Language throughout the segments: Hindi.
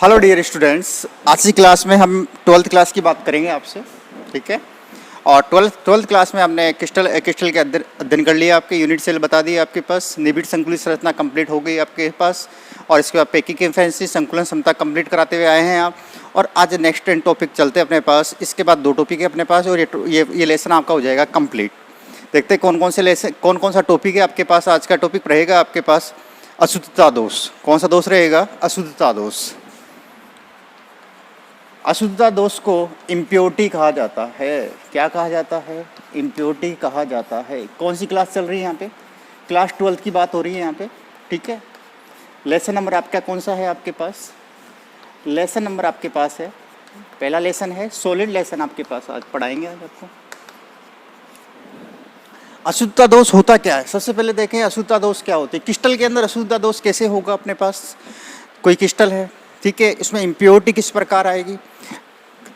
हेलो डियर स्टूडेंट्स, आज की क्लास में हम 12th क्लास की बात करेंगे आपसे। ठीक है। और 12th क्लास में हमने क्रिस्टल के अध्ययन कर लिया। आपके यूनिट सेल बता दिए, आपके पास निबिड़ संकुलित संरचना कंप्लीट हो गई आपके पास। और इसके बाद पेकी एफिशिएंसी संकुलन क्षमता कंप्लीट कराते हुए आए हैं आप। और आज नेक्स्ट 10 टॉपिक चलते हैं अपने पास। इसके बाद 2 टॉपिक है अपने पास और ये लेसन आपका हो जाएगा कंप्लीट। देखते हैं कौन कौन सा टॉपिक है आपके पास। आज का टॉपिक रहेगा आपके पास अशुद्धता दोष। कौन सा दोष रहेगा? अशुद्धता दोष। अशुद्धता दोष को इम्प्योरिटी कहा जाता है। क्या कहा जाता है? इम्प्योरिटी कहा जाता है। कौन सी क्लास चल रही है यहाँ पे? क्लास 12th की बात हो रही है यहाँ पे। ठीक है। लेसन नंबर आपका कौन सा है आपके पास? लेसन नंबर आपके पास है, पहला लेसन है, सॉलिड लेसन आपके पास आज पढ़ाएंगे आज आपको। अशुद्धता दोष होता क्या है? सबसे पहले देखें अशुद्धता दोष क्या होती है। क्रिस्टल के अंदर अशुद्धता दोष कैसे होगा? अपने पास कोई क्रिस्टल है, ठीक है, इसमें इम्प्योरिटी किस प्रकार आएगी?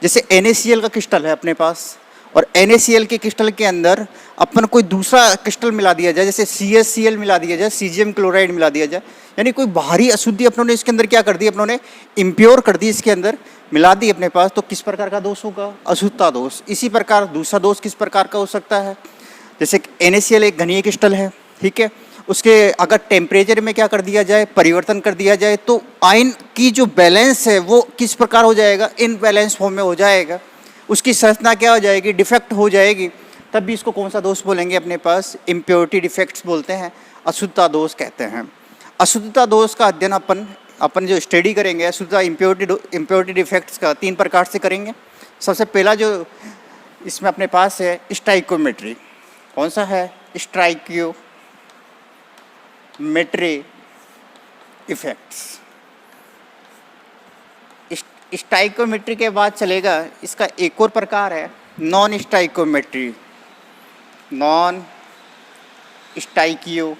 जैसे NaCl का क्रिस्टल है अपने पास और NaCl के क्रिस्टल के अंदर अपन कोई दूसरा क्रिस्टल मिला दिया जाए, जैसे CaCl मिला दिया जाए, सीजियम क्लोराइड मिला दिया जाए, यानी कोई बाहरी अशुद्धि अपनों ने इसके अंदर क्या कर दी? अपनों ने इम्प्योर कर दी, इसके अंदर मिला दी अपने पास, तो किस प्रकार का दोष होगा? अशुद्धता दोष। इसी प्रकार दूसरा दोष किस प्रकार का हो सकता है? जैसे NaCl एक घनीय क्रिस्टल है, ठीक है, उसके अगर टेम्परेचर में क्या कर दिया जाए? परिवर्तन कर दिया जाए तो आयन की जो बैलेंस है वो किस प्रकार हो जाएगा? इनबैलेंस फॉर्म में हो जाएगा। उसकी संरचना क्या हो जाएगी? डिफेक्ट हो जाएगी। तब भी इसको कौन सा दोष बोलेंगे अपने पास? इम्प्योरिटी डिफेक्ट्स बोलते हैं, अशुद्धता दोष कहते हैं। अशुद्धता दोष का अध्ययन अपन जो स्टडी करेंगे अशुद्धता इम्प्योरिटी डिफेक्ट्स का 3 प्रकार से करेंगे। सबसे पहला जो इसमें अपने पास है स्टाइकोमेट्री। कौन सा है? Stoichiometry effects. स्टाइकोमेट्री के बाद चलेगा इसका एक और प्रकार है non stoichiometry. Non stoichiometry.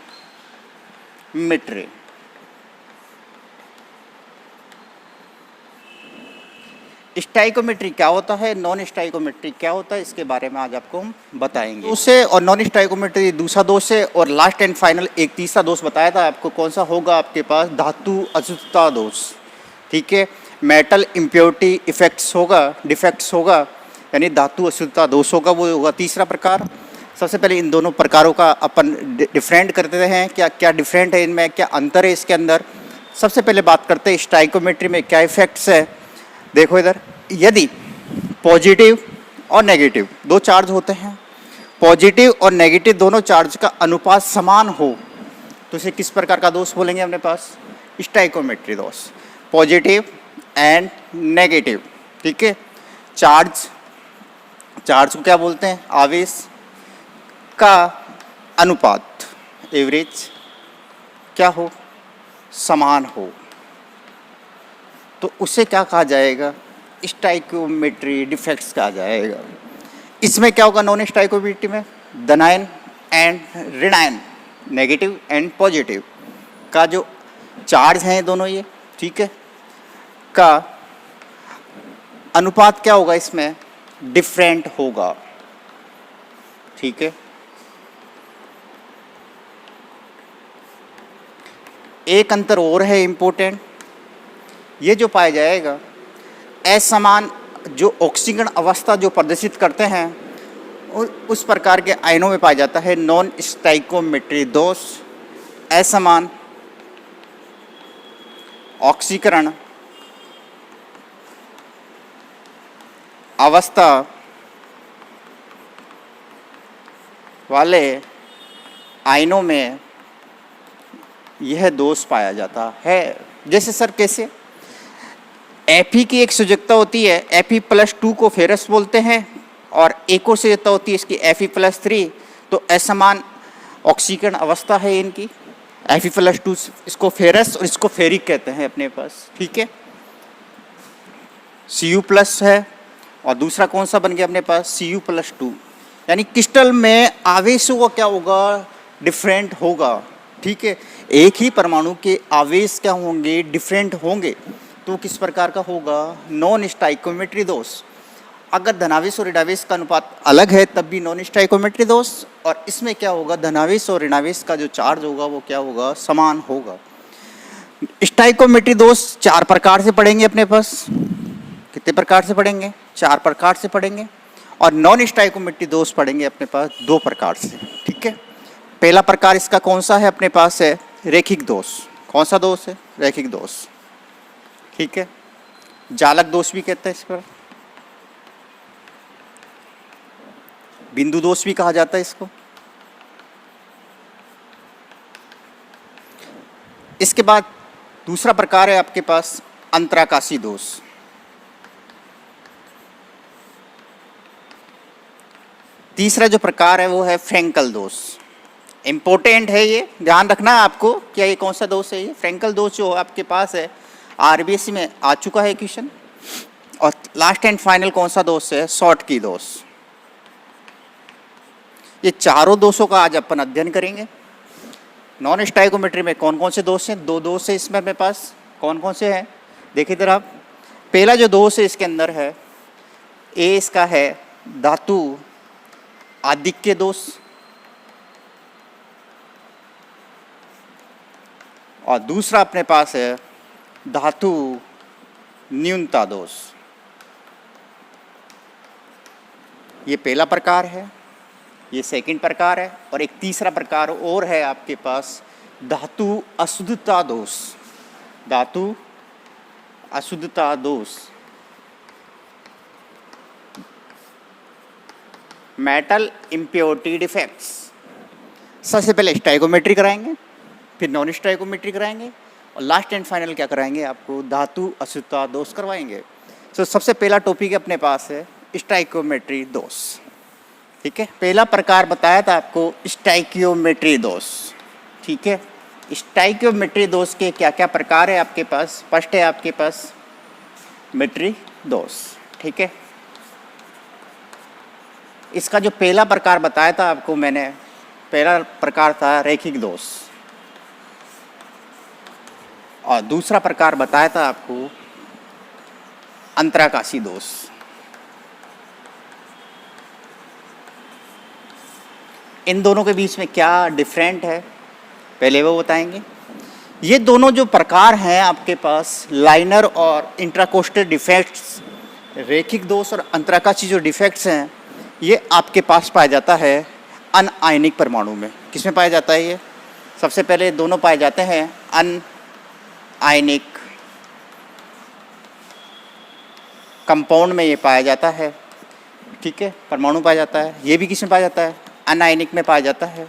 Stoichiometry क्या होता है, नॉन स्टाइकोमेट्री क्या होता है, इसके बारे में आज आपको हम बताएंगे। उससे और नॉन स्टाइकोमेट्री दूसरा दोष है और लास्ट एंड फाइनल एक तीसरा दोष बताया था आपको। कौन सा होगा आपके पास? धातु अशुद्धता दोष। ठीक है, मेटल इम्प्योरिटी इफेक्ट्स होगा, डिफेक्ट्स होगा, यानी धातु अशुद्धता दोष होगा, वो होगा तीसरा प्रकार। सबसे पहले इन दोनों प्रकारों का अपन डिफरेंट करते हैं। क्या क्या डिफरेंट है इनमें, क्या अंतर है इसके अंदर। सबसे पहले बात करते हैं स्टाइकोमेट्री में क्या इफेक्ट्स है। देखो इधर, यदि पॉजिटिव और नेगेटिव 2 चार्ज होते हैं, पॉजिटिव और नेगेटिव दोनों चार्ज का अनुपात समान हो तो इसे किस प्रकार का दोष बोलेंगे अपने पास? स्टाइकोमेट्री दोष। पॉजिटिव एंड नेगेटिव, ठीक है, चार्ज को क्या बोलते हैं? आवेश का अनुपात, एवरेज क्या हो? समान हो, तो उसे क्या कहा जाएगा? स्टाइकोमेट्री डिफेक्ट्स कहा जाएगा। इसमें क्या होगा? नॉन स्टाइकोमेट्री में धनायन एंड ऋणायन, नेगेटिव एंड पॉजिटिव का जो चार्ज हैं दोनों ये, ठीक है, का अनुपात क्या होगा? इसमें डिफरेंट होगा। ठीक है, एक अंतर और है इम्पोर्टेंट, ये जो पाया जाएगा असमान जो ऑक्सीकरण अवस्था जो प्रदर्शित करते हैं उस प्रकार के आयनों में पाया जाता है नॉन स्टाइकोमेट्री दोष। असमान ऑक्सीकरण अवस्था वाले आयनों में यह दोष पाया जाता है। जैसे सर कैसे? Fe की एक संयोजकता होती है, Fe+2 को फेरस बोलते हैं, और एक और संयोजकता होती है इसकी Fe+3, तो असमान ऑक्सीकरण अवस्था है इनकी। Fe+2 इसको फेरस और इसको फेरिक कहते हैं अपने पास। ठीक है, Cu+ है और दूसरा कौन सा बन गया अपने पास? Cu+2, यानी क्रिस्टल में आवेशों का क्या होगा? डिफरेंट होगा। ठीक है, एक ही परमाणु के आवेश क्या होंगे? डिफरेंट होंगे, तो किस प्रकार का होगा? नॉन स्टाइकोमेट्री दोष। अगर धनावेश और ऋणावेश का अनुपात अलग है तब भी नॉन स्टाइकोमेट्री दोष, और इसमें क्या होगा? धनावेश और ऋणावेश का जो चार्ज होगा वो क्या होगा? समान होगा। स्टाइकोमेट्री दोष 4 प्रकार से पढ़ेंगे अपने पास। कितने प्रकार से पढ़ेंगे? 4 प्रकार से पढ़ेंगे। और नॉन स्टाइकोमेट्री दोष पढ़ेंगे अपने पास 2 प्रकार से। ठीक है, पहला प्रकार इसका कौन सा है अपने पास है? रेखिक दोष। कौन सा दोष है? रेखिक दोष। ठीक है, जालक दोष भी कहते हैं इस पर, बिंदु दोष भी कहा जाता है इसको। इसके बाद दूसरा प्रकार है आपके पास अंतराकाशी दोष। तीसरा जो प्रकार है वो है फ्रैंकल दोष। इंपॉर्टेंट है ये, ध्यान रखना है आपको क्या ये कौन सा दोष है। ये फ्रैंकल दोष जो आपके पास है आरबीएससी में आ चुका है क्वेश्चन। और लास्ट एंड फाइनल कौन सा दोष है? शॉर्टकी दोष। ये चारों दोषों का आज अपन अध्ययन करेंगे। नॉन स्टाइकोमेट्री में कौन कौन से दोष हैं? 2 दोष है इसमें मेरे पास। कौन कौन से हैं देखिए इधर आप। पहला जो दोष है इसके अंदर है ए, इसका है धातु आधिक्य दोष। और दूसरा अपने पास है धातु न्यूनता दोष। ये पहला प्रकार है, ये सेकंड प्रकार है। और एक तीसरा प्रकार और है आपके पास धातु अशुद्धता दोष। धातु अशुद्धता दोष, मेटल इम्प्योरिटी डिफेक्ट्स। सबसे पहले स्टाइकोमेट्री कराएंगे, फिर नॉन स्टाइकोमेट्री कराएंगे और लास्ट एंड फाइनल क्या कराएंगे? आपको धातु अशुद्धता दोष करवाएंगे। तो सबसे पहला टॉपिक अपने पास है स्टाइकोमेट्री दोष। ठीक है, पहला प्रकार बताया था आपको स्टाइकियोमेट्री दोष। ठीक है, स्टाइकियोमेट्री दोष के क्या क्या प्रकार है आपके पास? फर्स्ट है आपके पास मेट्री दोष। ठीक है, इसका जो पहला प्रकार बताया था आपको मैंने, पहला प्रकार था रेखिक दोष। और दूसरा प्रकार बताया था आपको अंतराकाशी दोष। इन दोनों के बीच में क्या डिफरेंट है पहले वो बताएंगे। ये दोनों जो प्रकार हैं आपके पास लाइनर और इंट्राकोस्टल डिफेक्ट्स, रेखिक दोष और अंतराकाशी जो डिफेक्ट्स हैं ये आपके पास पाया जाता है अनआयनिक परमाणु में। किसमें पाया जाता है ये? सबसे पहले दोनों पाए जाते हैं अनआयनिक कंपाउंड में ये पाया जाता है। ठीक है, परमाणु पाया जाता है। ये भी किसमें पाया जाता है? अनआयनिक में पाया जाता है।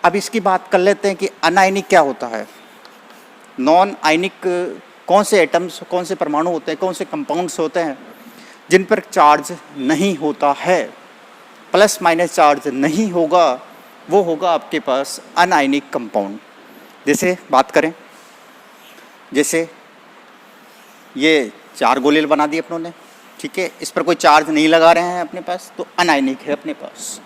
अब इसकी बात कर लेते हैं कि अनआयनिक क्या होता है। नॉन आयनिक कौन से एटम्स, कौन से परमाणु होते हैं, कौन से कंपाउंड्स होते हैं जिन पर चार्ज नहीं होता है, प्लस माइनस चार्ज नहीं होगा, वो होगा आपके पास अनआयनिक कंपाउंड। जैसे बात करें, जैसे ये 4 गोले बना दिए अपनों ने। ठीक है, इस पर कोई चार्ज नहीं लगा रहे हैं अपने पास, तो अनआयनिक है अपने पास।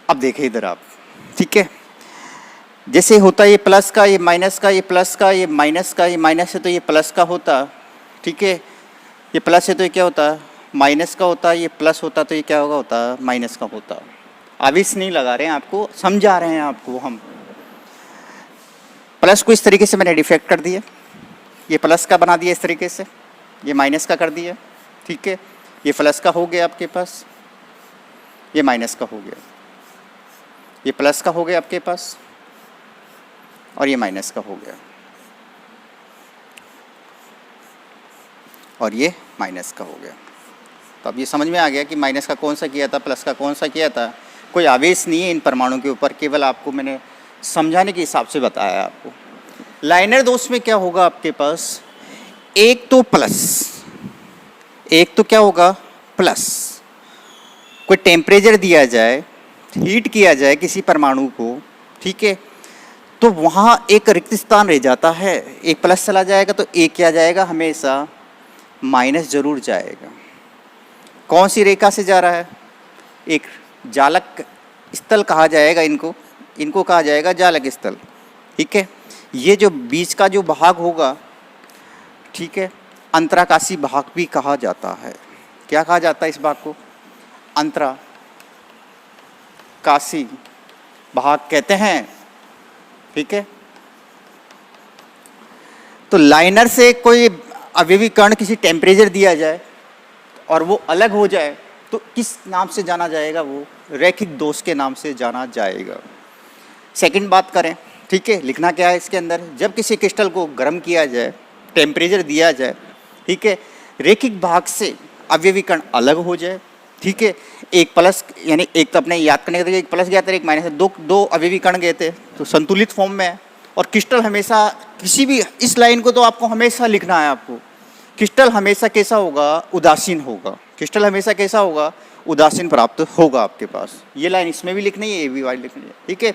अब देखिए इधर आप। ठीक है, जैसे होता है ये प्लस का, ये माइनस का, ये प्लस का, ये माइनस का, ये माइनस है तो ये प्लस का होता। ठीक है, ये प्लस है तो ये क्या होता है? माइनस का होता। ये प्लस होता तो ये क्या होगा? होता माइनस का होता। आविश नहीं लगा रहे हैं आपको, समझा रहे हैं आपको हम। प्लस को इस तरीके से मैंने डिफेक्ट कर दिया, ये प्लस का बना दिया इस तरीके से, ये माइनस का कर दिया। ठीक है, ये प्लस का हो गया आपके पास, ये माइनस का हो गया, ये प्लस का हो गया आपके पास और ये माइनस का हो गया और ये माइनस का हो गया। तो अब ये समझ में आ गया कि माइनस का कौन सा किया था, प्लस का कौन सा किया था। कोई आवेश नहीं है इन परमाणु के ऊपर, केवल आपको मैंने समझाने के हिसाब से बताया आपको। लाइनर दोष में क्या होगा आपके पास? एक तो प्लस, एक तो क्या होगा? प्लस। कोई टेम्परेचर दिया जाए, हीट किया जाए किसी परमाणु को, ठीक है, तो वहाँ एक रिक्त स्थान रह जाता है। एक प्लस चला जाएगा तो एक क्या जाएगा? हमेशा माइनस जरूर जाएगा। कौन सी रेखा से जा रहा है? एक जालक स्थल कहा जाएगा इनको, इनको कहा जाएगा जालक स्थल। ठीक है, ये जो बीच का जो भाग होगा, ठीक है, अंतराकाशी भाग भी कहा जाता है। क्या कहा जाता है इस भाग को? अंतराकाशी भाग कहते हैं। ठीक है, तो लाइनर से कोई अवयवी कण किसी टेम्परेचर दिया जाए और वो अलग हो जाए तो किस नाम से जाना जाएगा? वो रैखिक दोष के नाम से जाना जाएगा। सेकंड बात करें, ठीक है, लिखना क्या है इसके अंदर, जब किसी क्रिस्टल को गर्म किया जाए, टेम्परेचर दिया जाए, ठीक है, रैखिक भाग से अवयवी कण अलग हो जाए, ठीक है, एक प्लस यानी एक तो अपने याद करने के लिए एक प्लस गया था, एक माइनस, दो अवयवी कण गए थे तो संतुलित फॉर्म में है। और क्रिस्टल हमेशा किसी भी, इस लाइन को तो आपको हमेशा लिखना है आपको, क्रिस्टल हमेशा कैसा होगा? उदासीन होगा। क्रिस्टल हमेशा कैसा होगा? उदासीन प्राप्त होगा आपके पास। ये लाइन इसमें भी लिखनी है, ये भी वाली लिखनी है। ठीक है,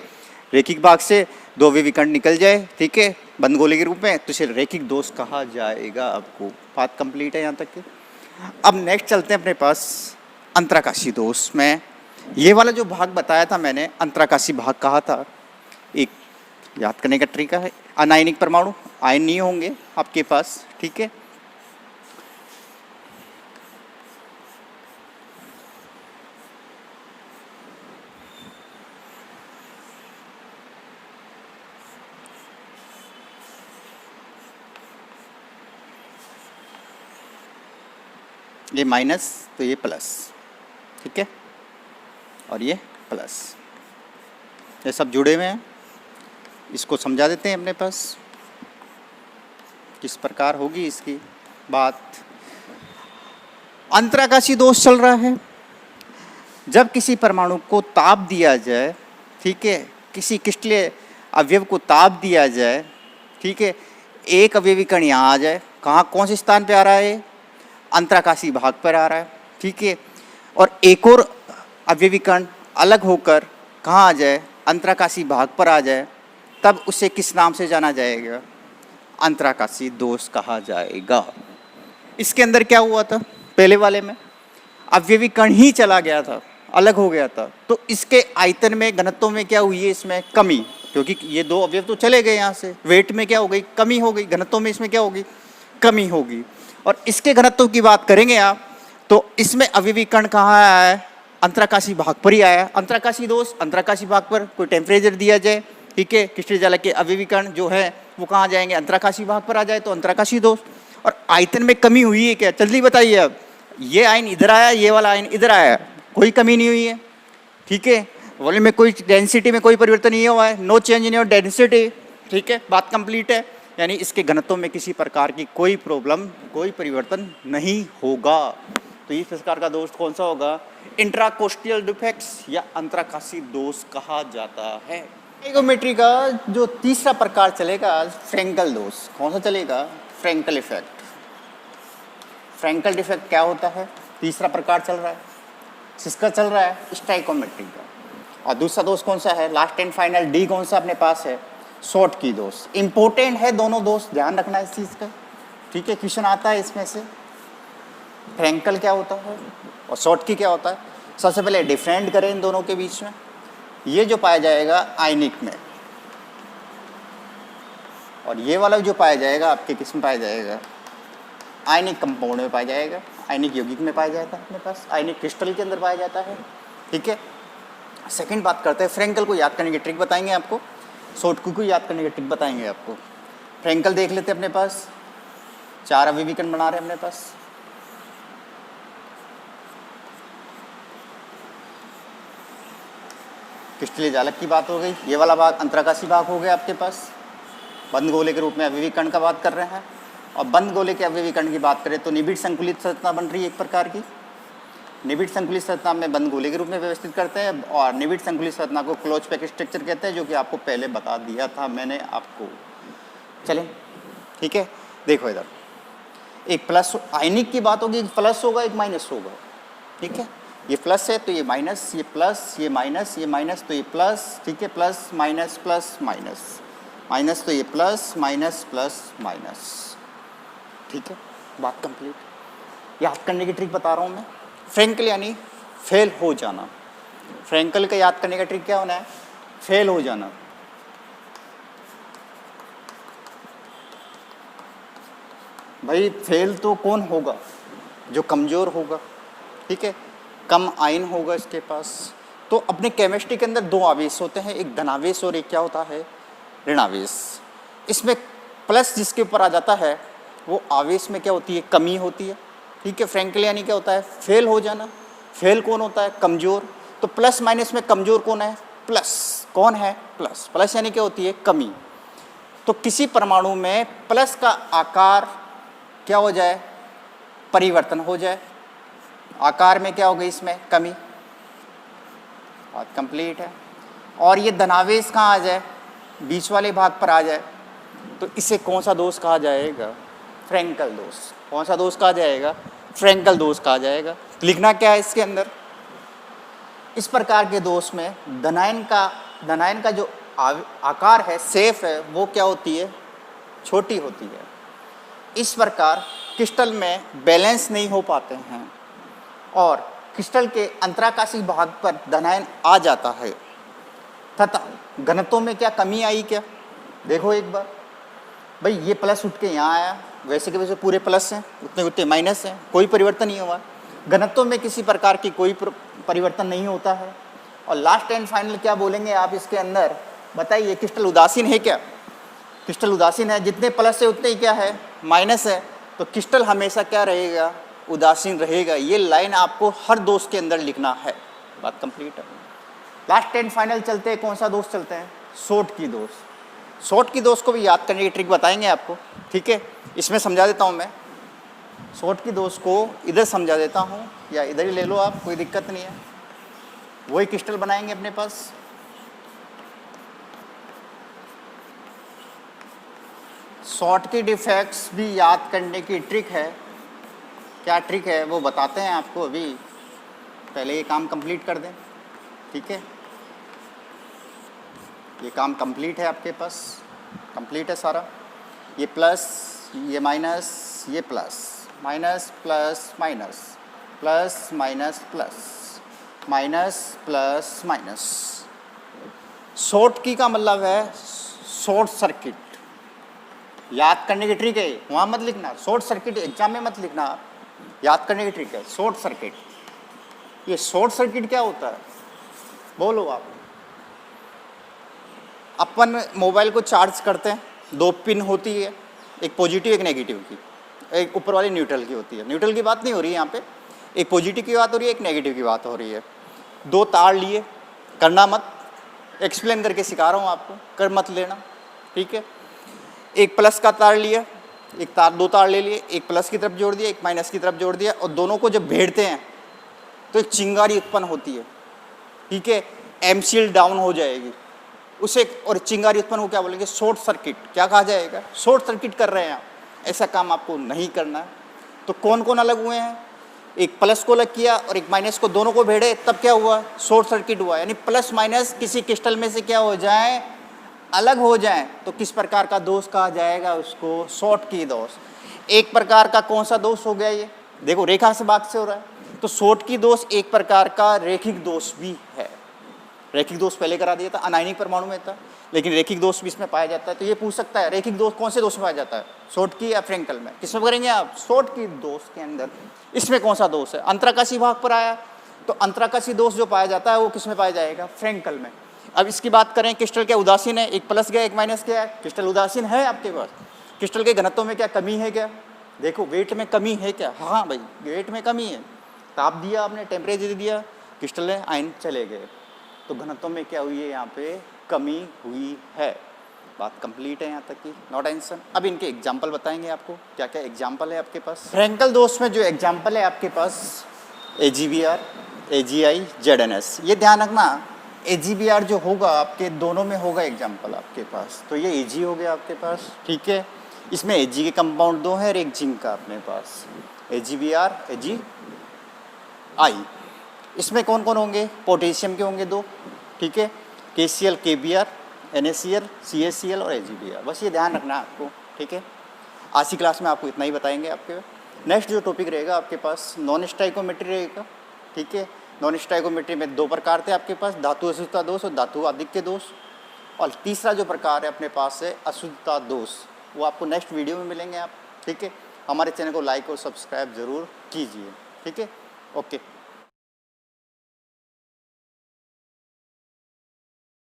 रैखिक भाग से दो अवयवी कण निकल जाए, ठीक है, बंद गोले के रूप में, तो इसे रैखिक दोष कहा जाएगा। आपको बात कंप्लीट है यहाँ तक की। अब नेक्स्ट चलते हैं अपने पास अंतराकाशी दोष में। ये वाला जो भाग बताया था मैंने, अंतराकाशी भाग कहा था, एक याद करने का तरीका है, अनायनिक परमाणु, आयन नहीं होंगे आपके पास। ठीक है, ये माइनस तो ये प्लस, ठीक है, और ये प्लस, ये सब जुड़े हुए हैं। इसको समझा देते हैं अपने पास किस प्रकार होगी इसकी बात। अंतराकाशी दोष चल रहा है जब किसी परमाणु को ताप दिया जाए, ठीक है, किसी क्रिस्टलीय अवयव को ताप दिया जाए, ठीक है, एक अवयवी कण यहाँ आ जाए, कहाँ, कौन से स्थान पे आ रहा है? अंतराकाशी भाग पर आ रहा है, ठीक है, और एक और अवयवी कण अलग होकर कहाँ आ जाए? अंतराकाशी भाग पर आ जाए, तब उसे किस नाम से जाना जाएगा? अंतराकाशी दोष कहा जाएगा। इसके अंदर क्या हुआ था? पहले वाले में अवयवी कण ही चला गया था, अलग हो गया था, तो इसके आयतन में, घनत्व में क्या हुई है? इसमें कमी, क्योंकि ये दो अवयव तो चले गए यहाँ से, वेट में क्या हो गई? कमी हो गई, घनत्व में इसमें क्या होगी? कमी होगी। और इसके घनत्व की बात करेंगे आप, तो इसमें अवयवी कण कहाँ आया है? अंतराकाशी भाग पर ही आया। अंतराकाशी दोष, अंतराकाशी भाग पर कोई टेम्परेचर दिया जाए, ठीक है, क्रिस्टलीय जालक के अवयवी कण जो है वो कहाँ जाएंगे? अंतराकाशी भाग पर आ जाए तो अंतराकाशी दोष। और आयतन में कमी हुई है क्या? जल्दी बताइए। अब ये आयन इधर आया, ये वाला आयन इधर आया, कोई कमी नहीं हुई है, ठीक है, वॉल्यूम में कोई, डेंसिटी में कोई परिवर्तन नहीं हुआ है, no change in your density, ठीक है, बात कंप्लीट है। यानी इसके घनत्व में किसी प्रकार की कोई प्रॉब्लम, कोई परिवर्तन नहीं होगा। तो इस प्रकार का दोष कौन सा होगा? इंट्राकोस्टियल डिफेक्ट्स या अंतराकाशी दोष कहा जाता है। स्टाइकोमेट्री का जो तीसरा प्रकार चलेगा, फ्रैंकल दोष। कौन सा चलेगा? Frankel effect. फ्रैंकल डिफेक्ट क्या होता है? तीसरा प्रकार चल रहा है, किसका चल रहा है? स्टाइकोमेट्री का। और दूसरा दोष कौन सा है? लास्ट एंड फाइनल डी कौन सा अपने पास है? शॉर्ट की दोष। इंपॉर्टेंट है दोनों दोष, ध्यान रखना इस चीज़ का, ठीक है, क्वेश्चन आता है इसमें से। फ्रैंकल क्या होता है और शॉर्ट की क्या होता है? सबसे पहले डिफरेंट करें इन दोनों के बीच में। ये जो पाया जाएगा आयनिक में, और ये वाला जो पाया जाएगा आपके किस में पाया जाएगा? आयनिक कंपाउंड में पाया जाएगा, आयनिक यौगिक में पाया जाता है अपने पास, आयनिक क्रिस्टल के अंदर पाया जाता है, ठीक है। सेकंड बात करते हैं, फ्रैंकल को याद करने की ट्रिक बताएंगे आपको, शॉर्ट को याद करने की ट्रिक बताएंगे आपको। फ्रैंकल देख लेते हैं अपने पास, 4 अवयवी कण बना रहे हैं अपने पास। क्रिस्टलीय जालक की बात हो गई, ये वाला भाग अंतराकाशी भाग हो गया आपके पास। बंद गोले के रूप में अवयवी कण का बात कर रहे हैं, और बंद गोले के अवयवी कण की बात करें तो निबिड़ संकुलित संरचना बन रही है एक प्रकार की। निबिड़ संकुलित संरचना में बंद गोले के रूप में व्यवस्थित करते हैं, और निबिड़ संकुलित संरचना को क्लोज पैक स्ट्रक्चर कहते हैं, जो कि आपको पहले बता दिया था मैंने आपको। चलें, ठीक है, देखो इधर एक प्लस आयनिक की बात होगी, एक प्लस होगा एक माइनस होगा, ठीक है। ये प्लस है तो ये माइनस, ये प्लस, ये माइनस, ये माइनस तो ये प्लस, ठीक है, plus minus plus minus, minus तो ये प्लस माइनस प्लस माइनस, ठीक है, बात कंप्लीट। याद करने की ट्रिक बता रहा हूँ मैं। फ्रैंकल यानी फेल हो जाना। फ्रैंकल का याद करने का ट्रिक क्या होना है? फेल हो जाना। भाई फेल तो कौन होगा? जो कमज़ोर होगा, ठीक है, कम आयन होगा इसके पास, तो अपने केमिस्ट्री के अंदर दो आवेश होते हैं, एक धनावेश और एक क्या होता है, ऋणावेश। इसमें प्लस जिसके ऊपर आ जाता है वो आवेश में क्या होती है, कमी होती है। ठीक है, फ्रैंकल यानी क्या होता है, फेल हो जाना। फेल कौन होता है, कमज़ोर। तो प्लस माइनस में कमज़ोर कौन है, प्लस। कौन है, प्लस। प्लस यानी क्या होती है, कमी। तो किसी परमाणु में प्लस का आकार क्या हो जाए, परिवर्तन हो जाए, आकार में क्या हो गई, इसमें कमी, बात कंप्लीट है। और ये धनावेश कहाँ आ जाए, बीच वाले भाग पर आ जाए, तो इसे कौन सा दोष कहा जाएगा, फ्रैंकल दोष। कौन सा दोष कहा जाएगा, फ्रैंकल दोष कहा जाएगा। लिखना क्या है इसके अंदर, इस प्रकार के दोष में धनायन का जो आकार है, शेप है, वो क्या होती है, छोटी होती है। इस प्रकार क्रिस्टल में बैलेंस नहीं हो पाते हैं और क्रिस्टल के अंतराकाशी भाग पर धनायन आ जाता है तथा घनत्व में क्या कमी आई, क्या देखो एक बार भाई, ये प्लस उठ के यहाँ आया, वैसे के वैसे पूरे प्लस हैं, उतने उतने माइनस हैं, कोई परिवर्तन नहीं हुआ। घनत्व में किसी प्रकार की कोई परिवर्तन नहीं होता है। और लास्ट एंड फाइनल क्या बोलेंगे आप इसके अंदर, बताइए, क्रिस्टल उदासीन है क्या, क्रिस्टल उदासीन है, जितने प्लस है उतने ही क्या है, माइनस है। तो क्रिस्टल हमेशा क्या रहेगा, उदासीन रहेगा। ये लाइन आपको हर दोष के अंदर लिखना है, बात कंप्लीट है। लास्ट एंड फाइनल चलते हैं, कौन सा दोष चलते हैं, शॉर्ट की दोष। शॉर्ट की दोष को भी याद करने की ट्रिक बताएंगे आपको, ठीक है। इसमें समझा देता हूँ मैं, शॉर्ट की दोष को इधर समझा देता हूँ, या इधर ही ले लो आप, कोई दिक्कत नहीं है। वही क्रिस्टल बनाएंगे अपने पास, शॉर्ट की डिफेक्ट्स भी याद करने की ट्रिक है। क्या ट्रिक है वो बताते हैं आपको, अभी पहले ये काम कंप्लीट कर दें, ठीक है। ये काम कंप्लीट है आपके पास, कंप्लीट है सारा। ये प्लस, ये माइनस, ये plus, minus plus minus, plus minus plus, minus plus minus. Short की का मतलब है शॉर्ट सर्किट। याद करने की ट्रिक है, वहाँ मत लिखना, शॉर्ट सर्किट एग्जाम में मत लिखना आप, याद करने की ट्रिक है शॉर्ट सर्किट। ये शॉर्ट सर्किट क्या होता है, बोलो आप। अपन मोबाइल को चार्ज करते हैं, दो पिन होती है, एक पॉजिटिव एक नेगेटिव की, एक ऊपर वाली न्यूट्रल की होती है। न्यूट्रल की बात नहीं हो रही है यहाँ पे, एक पॉजिटिव की बात हो रही है, एक नेगेटिव की बात हो रही है। दो तार लिए, करना मत, एक्सप्लेन करके सिखा रहा हूँ आपको, कर मत लेना, ठीक है। एक प्लस का तार लिया, एक तार, दो तार ले लिए, एक प्लस की तरफ जोड़ दिया, एक माइनस की तरफ जोड़ दिया, और दोनों को जब भेड़ते हैं तो एक चिंगारी उत्पन्न होती है, ठीक है। एमसीएल डाउन हो जाएगी उसे, और चिंगारी उत्पन्न हो क्या बोलेंगे, शॉर्ट सर्किट। क्या कहा जाएगा, शॉर्ट सर्किट कर रहे हैं आप, ऐसा काम आपको नहीं करना है। तो कौन कौन अलग हुए हैं, एक प्लस को अलग किया और एक माइनस को, दोनों को भेड़े, तब क्या हुआ, शॉर्ट सर्किट हुआ। यानी प्लस माइनस किसी क्रिस्टल में से क्या हो जाए, अलग हो जाए, तो किस प्रकार का दोष कहा जाएगा उसको, शॉर्ट की दोष। एक प्रकार का कौन सा दोष हो गया, ये देखो रेखा से भाग से हो रहा है, तो शॉर्ट की दोष एक प्रकार का रेखिक दोष भी है। रेखिक दोष पहले करा दिया था, अनायनिक परमाणु में था, लेकिन रेखिक दोष भी इसमें पाया जाता है। तो ये पूछ सकता है रेखिक दोष कौन से दोष में पाया जाता है, शॉर्ट की या फ्रैंकल में, किसमें करेंगे आप, शॉर्ट की दोष के अंदर। इसमें कौन सा दोष है, अंतराकाशी भाग पर आया, तो अंतराकाशी दोष जो पाया जाता है वो किसमें पाया जाएगा, फ्रैंकल में। अब इसकी बात करें, क्रिस्टल क्या उदासीन है, एक प्लस गया एक माइनस गया, क्रिस्टल उदासीन है आपके पास। क्रिस्टल के घनत्व में क्या कमी है, क्या देखो, वेट में कमी है क्या, हाँ भाई वेट में कमी है। ताप दिया आपने, टेम्परेचर दिया, क्रिस्टल है, आयन चले गए, तो घनत्व में क्या हुई है, यहाँ पे कमी हुई है। बात कंप्लीट है यहाँ तक की, नॉट टेंशन। अब इनके एग्जाम्पल बताएंगे आपको, क्या क्या एग्जाम्पल है आपके पास। फ्रैंकल दोष में जो एग्जाम्पल है आपके पास, AgBr, AgI, ZnS। ये ध्यान रखना, AgBr जो होगा आपके दोनों में होगा एग्जाम्पल आपके पास, तो ये Ag हो गया आपके पास, ठीक है। इसमें Ag के कंपाउंड दो हैं और एक जिंक का अपने पास, AgBr, AgI। इसमें कौन कौन होंगे, पोटेशियम के होंगे दो, ठीक है, KCl, KBr, NaCl, CaCl और AgBr। बस ये ध्यान रखना है आपको, ठीक है। आज की क्लास में आपको इतना ही बताएंगे। आपके नेक्स्ट जो टॉपिक रहेगा आपके पास नॉन स्टाइकोमेट्री रहेगा, ठीक है। नॉन स्टाइकोमेट्री में दो प्रकार थे आपके पास, धातु अशुद्धता दोष और धातु आधिक्य दोष। और तीसरा जो प्रकार है अपने पास है अशुद्धता दोष, वो आपको नेक्स्ट वीडियो में मिलेंगे आप, ठीक है। हमारे चैनल को लाइक और सब्सक्राइब ज़रूर कीजिए, ठीक है। ओके।